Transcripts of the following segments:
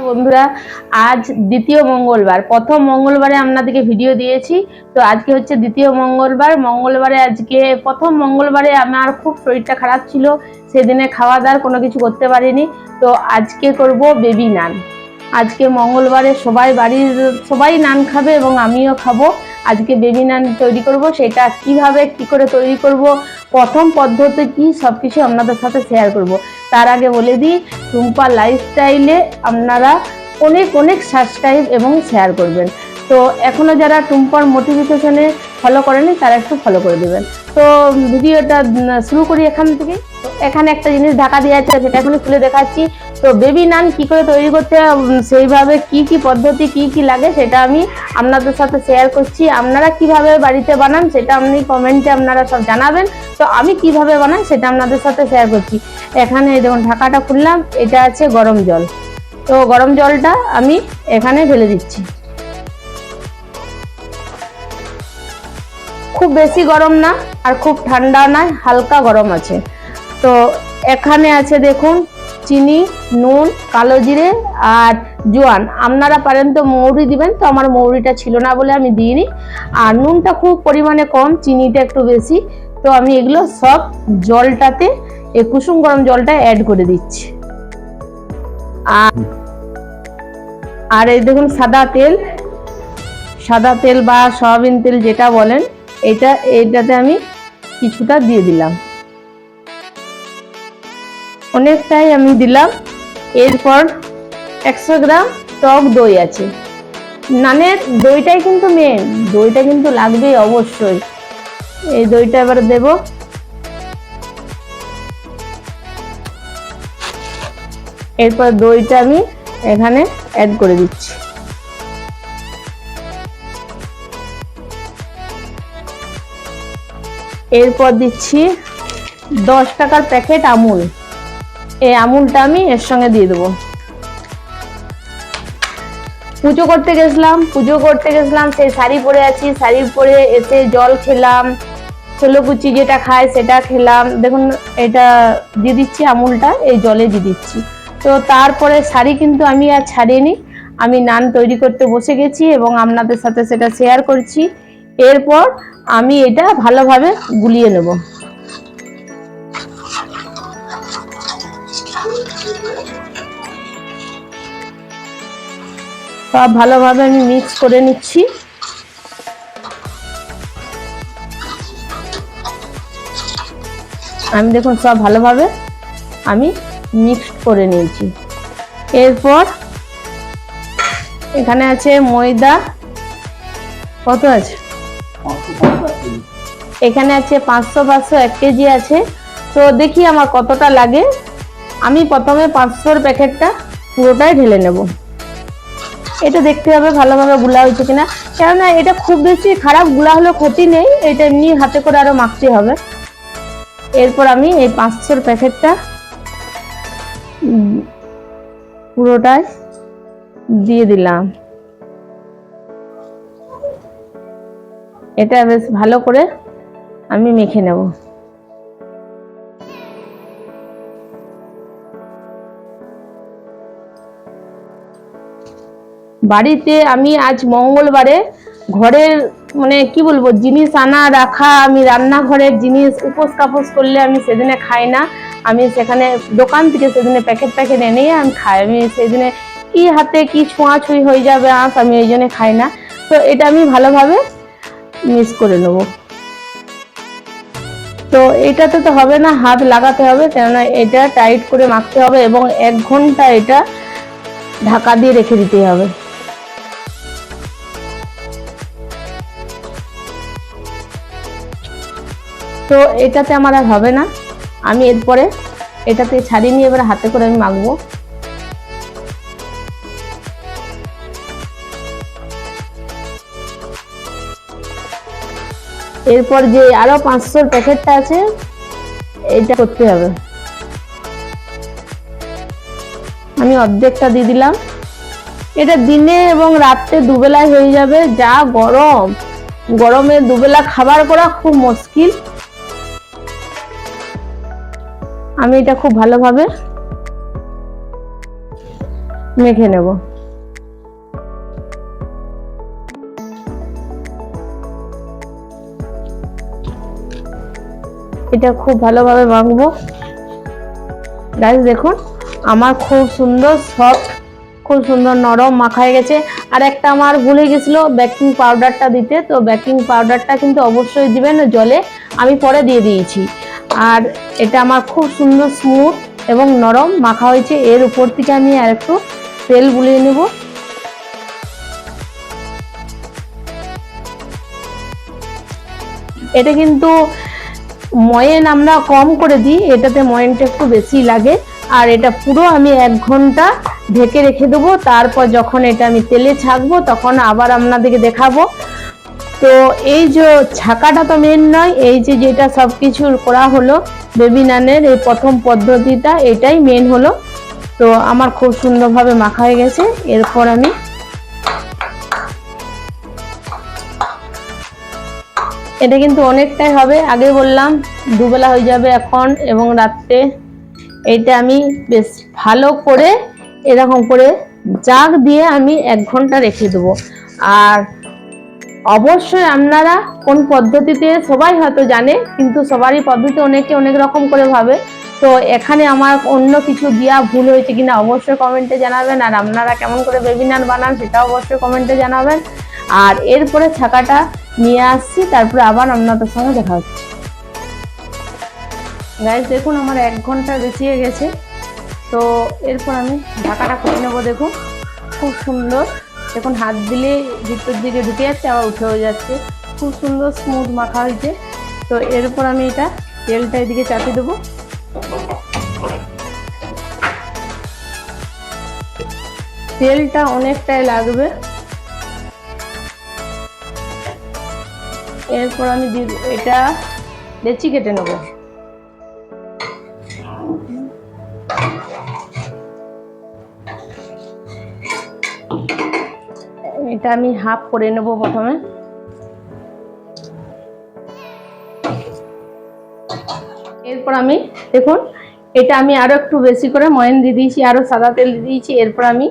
বন্ধুরা, আজ দ্বিতীয় মঙ্গলবার। প্রথম মঙ্গলবারে আপনাদেরকে ভিডিও দিয়েছি, তো আজকে হচ্ছে দ্বিতীয় মঙ্গলবারে আজকে প্রথম মঙ্গলবারে আমার খুব শরীরটা খারাপ ছিল, সেদিনে খাওয়া দাওয়ার কোনো কিছু করতে পারিনি। তো আজকে করব বেবি নান। আজকে মঙ্গলবারে বাড়ির সবাই নান খাবে এবং আমিও খাবো। আজকে বেবি নান তৈরি করব, সেটা কিভাবে কি করে তৈরি করব, প্রথম পদ্ধতি কি, সবকিছু আপনাদের সাথে শেয়ার করব। তার আগে বলে দিই, টুম্পা লাইফস্টাইলে আপনারা অনেক অনেক সাবস্ক্রাইব এবং শেয়ার করবেন। তো এখনো যারা টুম্পার মোটিভেশনে ফলো করেনি তারা একটু ফলো করে দেবেন। তো ভিডিওটা শুরু করি এখান থেকে। তো এখানে একটা জিনিস ঢাকা দিয়ে আছে, সেটা এখন খুলে দেখাচ্ছি। তো বেবি নান কি করে তৈরি করতে সেইভাবে কি কি পদ্ধতি কি কি লাগে সেটা আমি আপনাদের সাথে শেয়ার করছি। আপনারা কিভাবে বাড়িতে বানান সেটা আপনি কমেন্টে আপনারা সব জানাবেন। তো আমি কিভাবে বানাই সেটা আপনাদের সাথে শেয়ার করছি। এখানে দেখুন ঢাকাটা খুললাম, এটা আছে গরম জল। তো গরম জলটা আমি এখানে ঢেলে দিচ্ছি। খুব বেশি গরম না আর খুব ঠান্ডা না, হালকা গরম আছে। তো এখানে আছে দেখুন চিনি, নুন, কালো জিরে আর জোয়ান। আপনারা পারেন তো মৌরি দিবেন, তো আমার মৌরিটা ছিল না বলে আমি দিইনি। আর নুনটা খুব পরিমাণে কম, চিনিটা একটু বেশি। তো আমি এগুলো সব জলটাতে, এই কুসুম গরম জলটা অ্যাড করে দিচ্ছি। আর এই দেখুন সাদা তেল বা সয়াবিন তেল যেটা বলেন, এইটাতে আমি কিছুটা দিয়ে দিলাম, অনেকটাই আমি দিলাম। এরপর 100 গ্রাম টক দই আছে। নানের দইটাই কিন্তু মেন, দইটা কিন্তু লাগবেই অবশ্যই। এই দইটা এবার দেব। এরপর দইটা আমি এখানে অ্যাড করে দিচ্ছি। এরপর দিচ্ছি 10 টাকার প্যাকেট আমুল। এই আমুলটা আমি এর সঙ্গে দিয়ে দেবো। পুজো করতে গেছিলাম, সেই শাড়ি পরে আছি, শাড়ি পরে এসে জল খেলাম, ছোলকুচি যেটা খায় সেটা খেলাম। দেখুন এটা দিয়ে দিচ্ছি, আমুলটা এই জলে দিয়ে দিচ্ছি। তো তারপরে শাড়ি কিন্তু আমি আর ছাড়িনি, আমি নান তৈরি করতে বসে গেছি এবং আপনাদের সাথে সেটা শেয়ার করছি। এরপর আমি এটা ভালোভাবে গুলিয়ে নেব। সব ভালোভাবে আমি মিক্স করে নিচ্ছি। আমি দেখুন সব ভালোভাবে আমি মিক্স করে নিয়েছি। এরপর এখানে আছে ময়দা, কত আছে, এখানে আছে 500 1 কেজি আছে। তো দেখি আমার কতটা লাগে। আমি প্রথমে 500 প্যাকেটটা পুরোটাই ঢেলে নেব। এটা দেখতে হবে ভালোভাবে গুলা হয়েছে কিনা, কেননা এটা খুব বেশি খারাপ গুলা হলে ক্ষতি নেই, এটা এমনি হাতে করে আরো মাখতে হবে। এরপর আমি এই 500 প্যাকেটটা পুরোটাই দিয়ে দিলাম। এটা বেশ ভালো করে আমি মেখে নেব। বাড়িতে আমি আজ মঙ্গলবারে ঘরের মানে কি বলবো জিনিস আনা রাখা, আমি রান্নাঘরের জিনিস উপোস কাপোস করলে আমি সেদিনে খাই না। আমি সেখানে দোকান থেকে সেদিনে প্যাকেট এনে আমি খাই। আমি সেদিনে কি হাতে কি ছোঁয়াছুঁই হয়ে যাবে আমি এই জন্য খাই না। তো এটা আমি ভালোভাবে মিক্স করে নেব। তো এটাতে তো হবে না, হাত লাগাতে হবে, কেননা এটা টাইট করে মাখতে হবে এবং 1 ঘন্টা এটা ঢাকা দিয়ে রেখে দিতে হবে। তো এটাতে আমার আর হবে না, আমি এরপরে এটাতে ছাড়িয়ে নিয়ে এবার হাতে করে আমি মাখবো। এরপর যে আরো 500 প্যাকেটটা আছে এটা করতে হবে। আমি অর্ধেকটা দিয়ে দিলাম। এটা দিনে এবং রাতে দুবেলায় হয়ে যাবে। যা গরমে দুবেলা খাবার করা খুব মুশকিল। আমি এটা খুব ভালোভাবে মেখে নেব। এটা খুব ভালোভাবে মাখবো। গাইস দেখুন আমার খুব সুন্দর সফট, খুব সুন্দর নরম মাখা হয়ে গেছে। আর একটা আমার ভুলে গেছিল বেকিং পাউডারটা দিতে, তো বেকিং পাউডারটা কিন্তু অবশ্যই দিবেন জলে, আমি পরে দিয়ে দিয়েছি। আর এটা আমার খুব সুন্দর স্মুথ এবং নরম মাখা হয়েছে। এর উপর থেকে আমি আর একটু তেল বুলিয়ে নেব। এটা কিন্তু ময়েন আমরা কম করে দিই, এটাতে ময়েনটা একটু বেশি লাগে। আর এটা পুরো আমি 1 ঘন্টা ঢেকে রেখে দেবো। তারপর যখন এটা আমি তেলে ছাঁকবো তখন আবার আপনাদেরকে দেখাবো। তো এই যে ছাকাটা তো মেন নয়, এই যে যেটা সবকিছু করা হলো বেবি নানের এই প্রথম পদ্ধতিটা, এটাই মেন হলো। তো আমার খুব সুন্দরভাবে মাখা হয়ে গেছে। এরপর আমি এটা কিন্তু অনেকটাই হবে, আগে বললাম দুবেলা হয়ে যাবে এখন এবং রাত্রে। এইটা আমি বেশ ভালো করে এরকম করে জাগ দিয়ে আমি 1 ঘন্টা রেখে দেবো। আর অবশ্যই আপনারা কোন পদ্ধতিতে, সবাই হয়তো জানে কিন্তু সবারই পদ্ধতি অনেকে অনেক রকম করে ভাবে। তো এখানে আমার অন্য কিছু দেওয়া ভুল হয়েছে কিনা অবশ্যই কমেন্টে জানাবেন। আর আপনারা কেমন করে বেবি নান বানান সেটাও অবশ্যই কমেন্টে জানাবেন। আর এরপরে ছাকাটা নিয়ে আসছি, তারপরে আবার আপনাদের সঙ্গে দেখা হচ্ছে। গাইস দেখুন আমার 1 ঘন্টা বেশি হয়ে গেছে। তো এরপর আমি ঢাকাটা খুলে নেবো। দেখুন খুব সুন্দর, দেখুন হাত দিলে ভিতর দিকে ঢুকে যাচ্ছে আবার উঠেও যাচ্ছে, খুব সুন্দর স্মুথ মাখা হয়েছে। তো এরপর আমি এটা তেলটা এদিকে চাপিয়ে দেবো। তেলটা অনেকটাই লাগবে। এরপর আমি এটা লেচি কেটে নেব। এটা আমি হাফ করে নেব প্রথমে। এরপর আমি দেখুন এটা আমি আরো একটু বেশি করে ময়ান দিয়ে দিয়েছি, আরো সাদা তেল দিয়ে দিয়েছি। এরপর আমি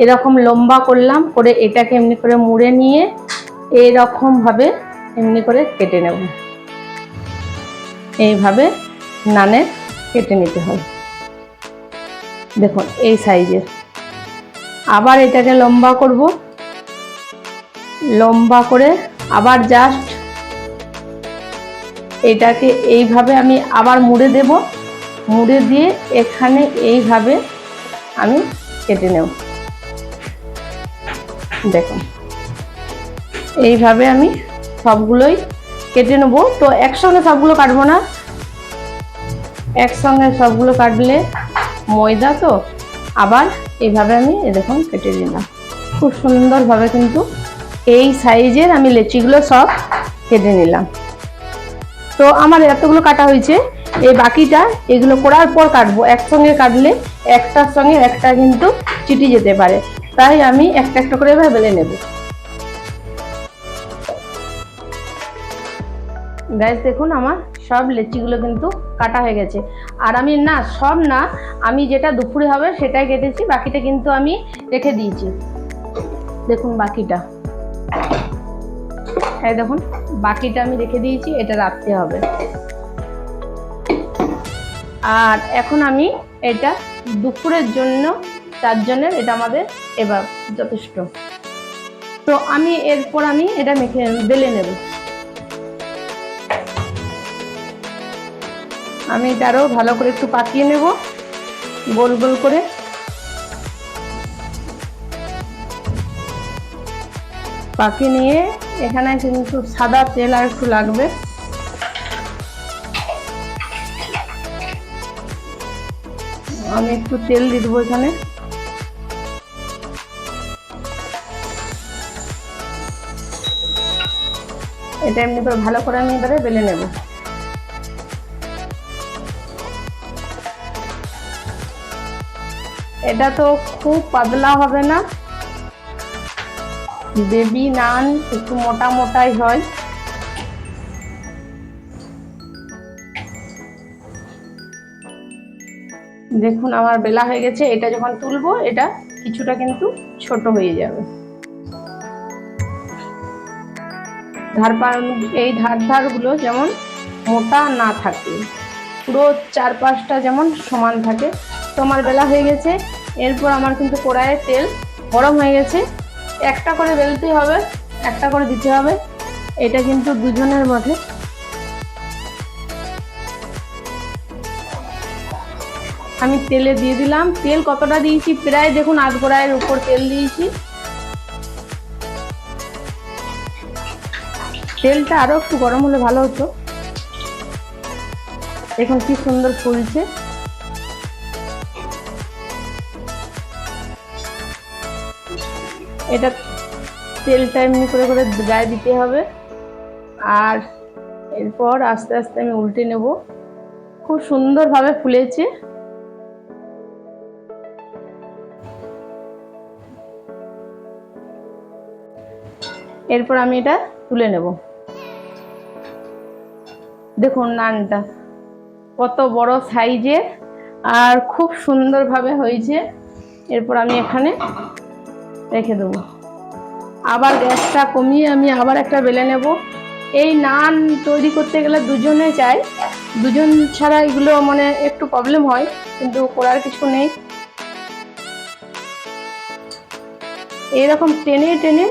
এরকম লম্বা করলাম, করে এটাকে এমনি করে মুড়ে নিয়ে এরকম ভাবে এমনি করে কেটে নেব। এইভাবে নানে কেটে নিতে হয়, দেখুন এই সাইজের। আবার এটাকে লম্বা করব, লম্বা করে আবার জাস্ট এটাকে এইভাবে আমি আবার মুড়ে দেব। মুড়ে দিয়ে এখানে এইভাবে আমি কেটে নেব। দেখুন এইভাবে আমি সবগুলোই কেটে নেব। তো একসঙ্গে সবগুলো কাটবো না, একসঙ্গে সবগুলো কাটলে ময়দা তো, আবার এইভাবে আমি দেখুন কেটে দিলাম। খুব সুন্দরভাবে কিন্তু এই সাইজের আমি লেচিগুলো সব কেটে নিলাম। তো আমার এতগুলো কাটা হয়েছে, এই বাকিটা এগুলো করার পর কাটবো। একসঙ্গে কাটলে একটার সঙ্গে একটা কিন্তু চিটে যেতে পারে, তাই আমি একটা একটা করে এভাবে বেলে নেব। গাইস দেখুন আমার সব লেচিগুলো কিন্তু কাটা হয়ে গেছে। আর আমি না সব না, আমি যেটা দুপুরে হবে সেটাই কেটেছি, বাকিটা কিন্তু আমি রেখে দিয়েছি। দেখুন বাকিটা, এই দেখুন বাকিটা আমি রেখে দিয়েছি, এটা রাখতে হবে। আর এখন আমি এটা দুপুরের জন্য 4 জনের এটা আমাদের এবার যথেষ্ট। তো আমি এরপর আমি এটা মেখে বেলে নেব। আমি এটা আরও ভালো করে একটু পাকিয়ে নেব গোল গোল করে। পাকিয়ে নিয়ে এখানে কিন্তু সাদা তেল আর একটু লাগবে। আমি একটু তেল দিয়ে দেবো এখানে। এটা এমনি করে ভালো করে আমি এবারে বেলে নেব। এটা তো খুব পাতলা হবে না, বেবি নান একটু মোটা মোটাই হয়। দেখুন আমার বেলা হয়ে গেছে। এটা যখন তুলবো এটা কিছুটা কিন্তু ছোট হয়ে যাবে। এই ধারগুলো যেমন মোটা না থাকে, পুরো চারপাশটা যেমন সমান থাকে। তো আমার বেলা হয়ে গেছে। এরপর আমার কিন্তু কড়াইয়ে তেল গরম হয়ে গেছে। একটা করে বেলতে হবে, একটা করে দিতে হবে। এটা কিন্তু দুজনের মধ্যে। আমি তেলে দিয়ে দিলাম। তেল কতটা দিয়েছি, প্রায় দেখুন আধ কড়াইয়ের উপর তেল দিয়েছি। তেলটা আরো একটু গরম হলে ভালো হতো। দেখুন কি সুন্দর ফুলছে। এটা তেলটা এমনি করে করে গায়ে দিতে হবে। আর এরপর আস্তে আস্তে আমি উল্টে নেব। খুব সুন্দরভাবে ফুলেছে। এরপর আমি এটা তুলে নেব। দেখুন নানটা কত বড় সাইজের আর খুব সুন্দরভাবে হয়েছে। এরপর আমি এখানে রেখে দেবো। আবার গ্যাসটা কমিয়ে আমি আবার একটা বেলে নেব। এই নান তৈরি করতে গেলে দুজনে চাই, দুজন ছাড়া এগুলো মানে একটু প্রবলেম হয়, কিন্তু করার কিছু নেই। এরকম টেনে টেনে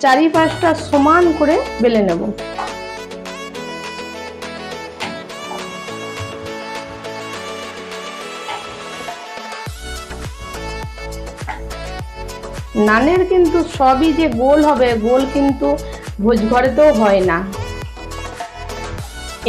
চারিপাশটা সমান করে বেলে নেব। নানের কিন্তু সবই যে গোল হবে, গোল কিন্তু ভোজ ঘরেতেও হয় না,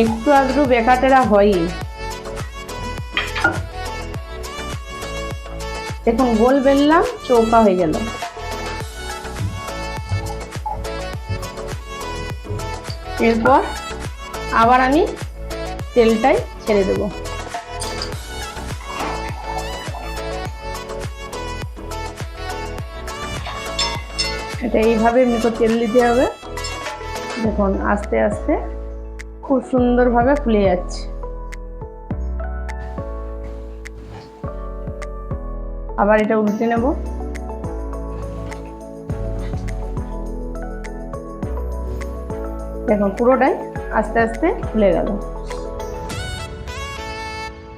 একটু আধটু বেকাটেরা হয়ই। দেখুন গোল বেললাম, চৌকা হয়ে গেল। এরপর আবার আমি তেলটাই ছেড়ে দেব। এটা এইভাবে মেখে তেল দিতে হবে। দেখুন আস্তে আস্তে খুব সুন্দরভাবে ফুলে যাচ্ছে। আবার এটা উল্টে নেব। দেখুন পুরোটাই আস্তে আস্তে ফুলে গেল।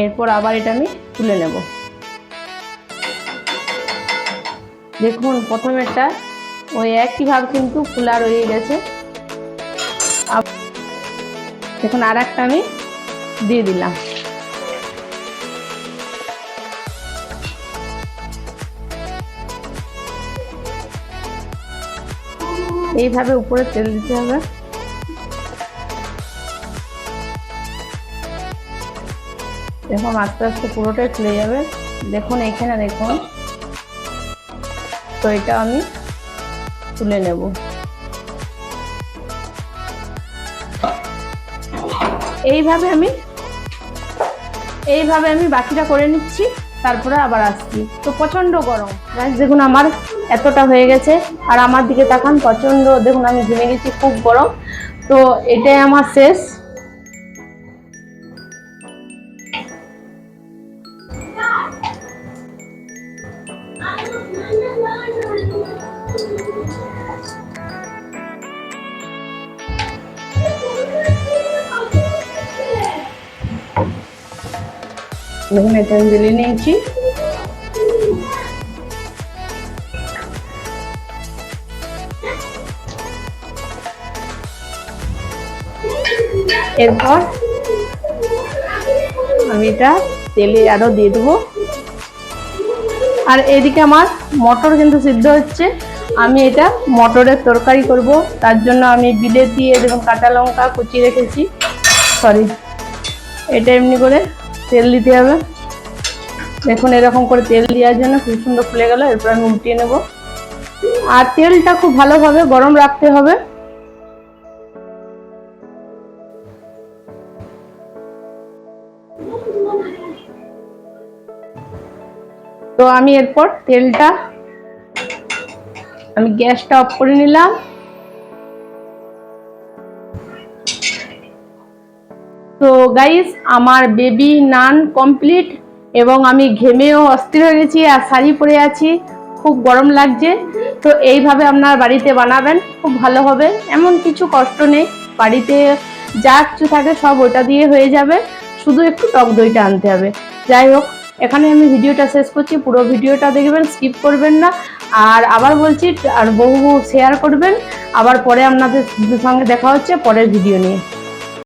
এরপর আবার এটা আমি তুলে নেব। দেখুন প্রথমেরটা ওই একইভাবে কিন্তু ফুলা রয়ে গেছে। দেখুন আর একটা আমি দিয়ে দিলাম। এইভাবে উপরে তেল দিতে হবে। দেখুন আস্তে আস্তে পুরোটাই ফুলে যাবে। দেখুন এখানে দেখুন। তো এটা আমি তুলে নেব। এইভাবে আমি বাকিটা করে নিচ্ছি, তারপরে আবার আসছি। তো প্রচন্ড গরম গ্যাস, দেখুন আমার এতটা হয়ে গেছে। আর আমার দিকে তাকান, প্রচন্ড দেখুন আমি ঘেমে গেছি, খুব গরম। তো এটাই আমার শেষ। দেখুন এটা আমি বেলে নিয়েছি। এরপর আমি এটা তেলে আরো দিয়ে দেবো। আর এদিকে আমার মটর কিন্তু সিদ্ধ হচ্ছে। আমি এটা মটরের তরকারি করব, তার জন্য আমি বিলেতি এবং কাঁচা লঙ্কা কুচিয়ে রেখেছি। এটা এমনি করে তেল দিতে হবে। দেখুন এরকম করে তেল দেওয়ার জন্য খুব সুন্দর ফুলে গেল। এরপর আমি উল্টিয়ে নেব। আর তেলটা খুব ভালোভাবে গরম রাখতে হবে। তো আমি এরপর তেলটা আমি গ্যাসটা অফ করে নিলাম। তো গাইস আমার বেবি নান কমপ্লিট, এবং আমি ঘেমেও অস্থির হয়ে গেছি আর শাড়ি পরে আছি। খুব গরম লাগছে। তো এইভাবে আপনার বাড়িতে বানাবেন, খুব ভালো হবে। এমন কিছু কষ্ট নেই, বাড়িতে যা কিছু থাকে সব ওটা দিয়ে হয়ে যাবে, শুধু একটু টক দইটা আনতে হবে। যাই হোক, এখানে আমি ভিডিওটা শেষ করছি, পুরো ভিডিওটা দেখবেন, স্কিপ করবেন না। আর আবার বলছি, আর বহু শেয়ার করবেন। আবার পরে আপনাদের সঙ্গে দেখা হচ্ছে পরের ভিডিও নিয়ে।